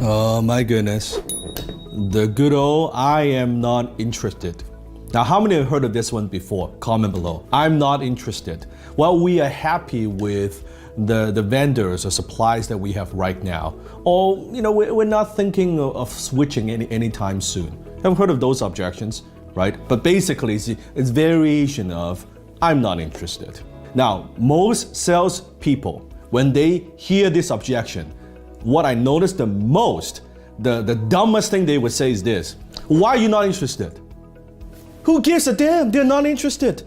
Oh my goodness. The good old I am not interested. Now, how many have heard of this one before? Comment below. I'm not interested. Well, we are happy with the vendors or supplies that we have right now. Or, we're not thinking of switching anytime soon. Have heard of those objections, right? But basically, it's variation of I'm not interested. Now, most salespeople, when they hear this objection, what I notice the most, the dumbest thing they would say is this: why are you not interested? Who gives a damn? They're not interested.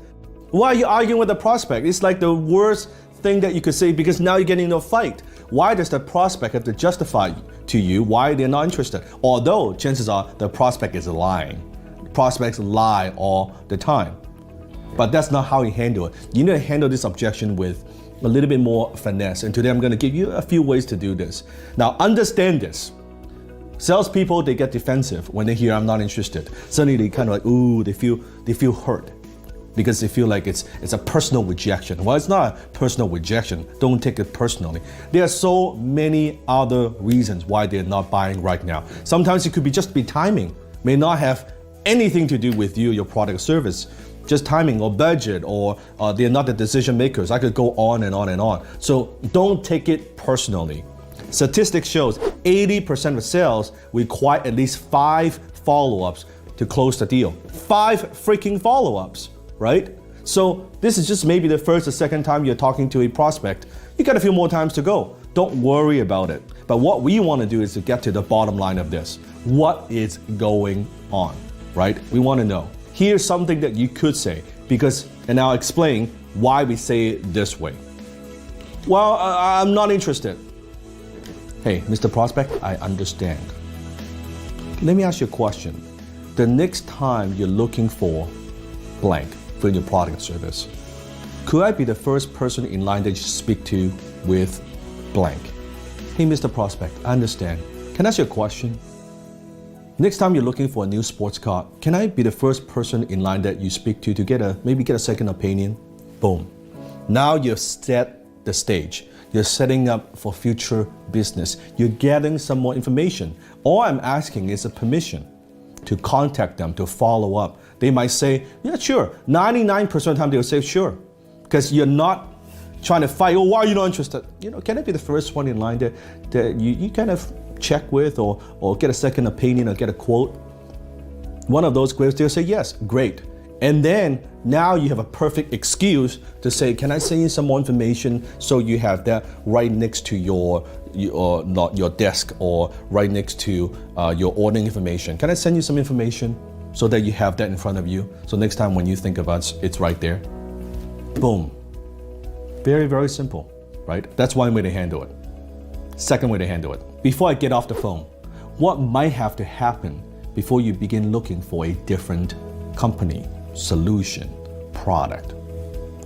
Why are you arguing with the prospect? It's like the worst thing that you could say, because now you're getting into a fight. Why does the prospect have to justify to you why they're not interested? Although chances are the prospect is lying. Prospects lie all the time. But that's not how you handle it. You need to handle this objection with a little bit more finesse. And today I'm going to give you a few ways to do this. Now, understand this. Salespeople, they get defensive when they hear I'm not interested. Suddenly they kind of like, ooh, they feel hurt because they feel like it's a personal rejection. Well, it's not a personal rejection. Don't take it personally. There are so many other reasons why they're not buying right now. Sometimes it could be just timing. May not have anything to do with you, your product or service. Just timing or budget, or they're not the decision makers. I could go on and on and on. So don't take it personally. Statistics shows 80% of sales require at least 5 follow-ups to close the deal. 5 freaking follow-ups, right? So this is just maybe the first or second time you're talking to a prospect. You got a few more times to go. Don't worry about it. But what we want to do is to get to the bottom line of this. What is going on, right? We want to know. Here's something that you could say, and I'll explain why we say it this way. Well, I'm not interested. Hey, Mr. Prospect, I understand. Let me ask you a question. The next time you're looking for blank for your product or service, could I be the first person in line that you speak to with blank? Hey, Mr. Prospect, I understand. Can I ask you a question? Next time you're looking for a new sports car, can I be the first person in line that you speak to maybe get a second opinion? Boom. Now you've set the stage. You're setting up for future business. You're getting some more information. All I'm asking is a permission to contact them, to follow up. They might say, yeah, sure. 99% of the time they'll say, sure. Because you're not trying to fight, why are you not interested? Can I be the first one in line that you kind of check with or get a second opinion or get a quote? One of those quotes, they'll say yes, great. And then now you have a perfect excuse to say, can I send you some more information, so you have that right next to your desk or right next to your ordering information. Can I send you some information so that you have that in front of you? So next time when you think of us, it's right there. Boom. Very, very simple, right? That's one way to handle it. Second way to handle it. Before I get off the phone, what might have to happen before you begin looking for a different company, solution, product?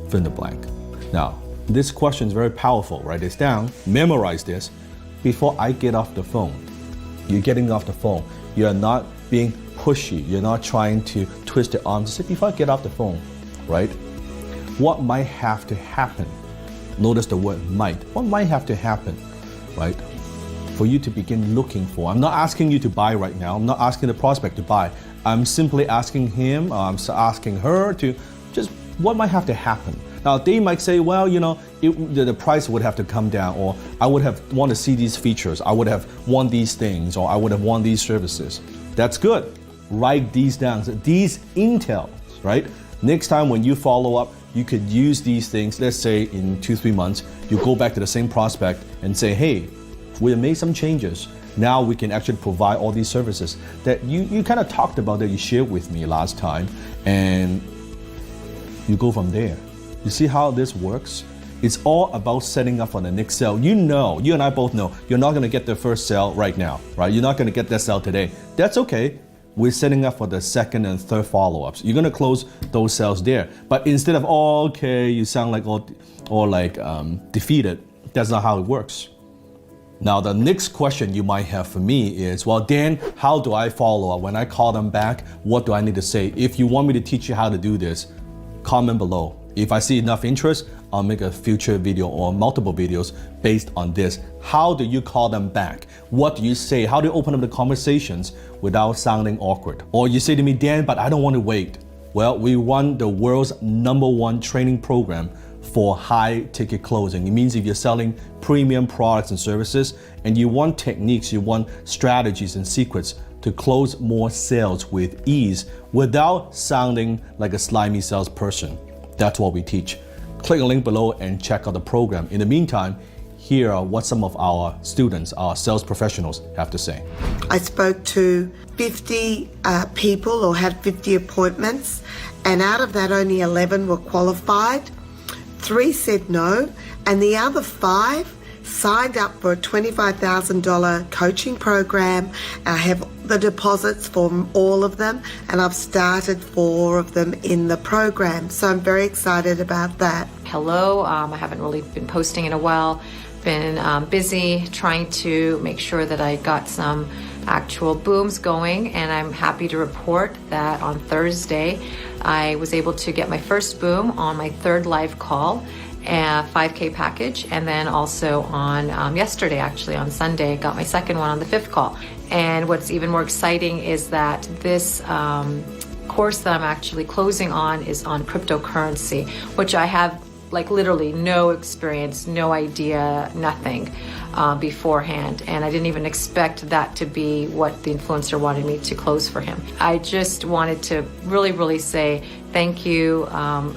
Fill in the blank. Now, this question is very powerful. Write this down, memorize this. Before I get off the phone, you're getting off the phone. You're not being pushy. You're not trying to twist the arm to say, before I get off the phone, right? What might have to happen? Notice the word might. What might have to happen, right, for you to begin looking for? I'm not asking you to buy right now. I'm not asking the prospect to buy. I'm simply asking him, I'm asking her to just, what might have to happen? Now, they might say, well, the price would have to come down, or I would have want to see these features. I would have want these things, or I would have want these services. That's good. Write these down. These intels, right? Next time when you follow up, you could use these things. Let's say in 2-3 months, you go back to the same prospect and say, hey, we have made some changes. Now we can actually provide all these services that you kind of talked about, that you shared with me last time, and you go from there. You see how this works? It's all about setting up for the next sale. You and I both know, you're not going to get the first sale right now, right? You're not going to get that sale today. That's okay. We're setting up for the second and third follow-ups. You're going to close those sales there. But instead of, you sound like defeated. That's not how it works. Now, the next question you might have for me is, well, Dan, how do I follow up? When I call them back, what do I need to say? If you want me to teach you how to do this, comment below If I see enough interest, I'll make a future video or multiple videos based on this. How do you call them back? What do you say? How do you open up the conversations without sounding awkward? Or you say to me, Dan, but I don't want to wait. Well, we run the world's #1 training program for high ticket closing. It means if you're selling premium products and services and you want techniques, you want strategies and secrets to close more sales with ease without sounding like a slimy salesperson. That's what we teach. Click the link below and check out the program. In the meantime, here are what some of our students, our sales professionals, have to say. I spoke to 50 people or had 50 appointments, and out of that only 11 were qualified. 3 said no, and the other 5 signed up for a $25,000 coaching program. I have the deposits for all of them, and I've started 4 of them in the program. So I'm very excited about that. Hello, I haven't really been posting in a while. Been busy trying to make sure that I got some actual booms going, and I'm happy to report that on Thursday I was able to get my first boom on my 3rd live call, a 5K package, and then also on yesterday, actually on Sunday, got my second one on the 5th call. And what's even more exciting is that this course that I'm actually closing on is on cryptocurrency, which I have like literally no experience, no idea, nothing beforehand. And I didn't even expect that to be what the influencer wanted me to close for him. I just wanted to really, really say thank you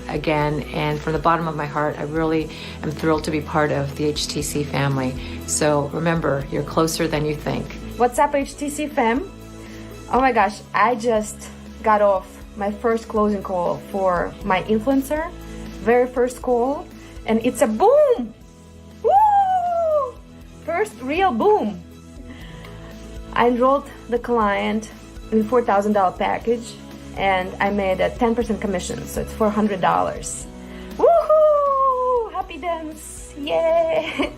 again. And from the bottom of my heart, I really am thrilled to be part of the HTC family. So remember, you're closer than you think. What's up, HTC fam? Oh my gosh, I just got off my first closing call for my influencer. Very first call, and it's a boom. Woo! First real boom. I enrolled the client in a $4,000 package, and I made a 10% commission, so it's $400. Woohoo! Happy dance! Yay!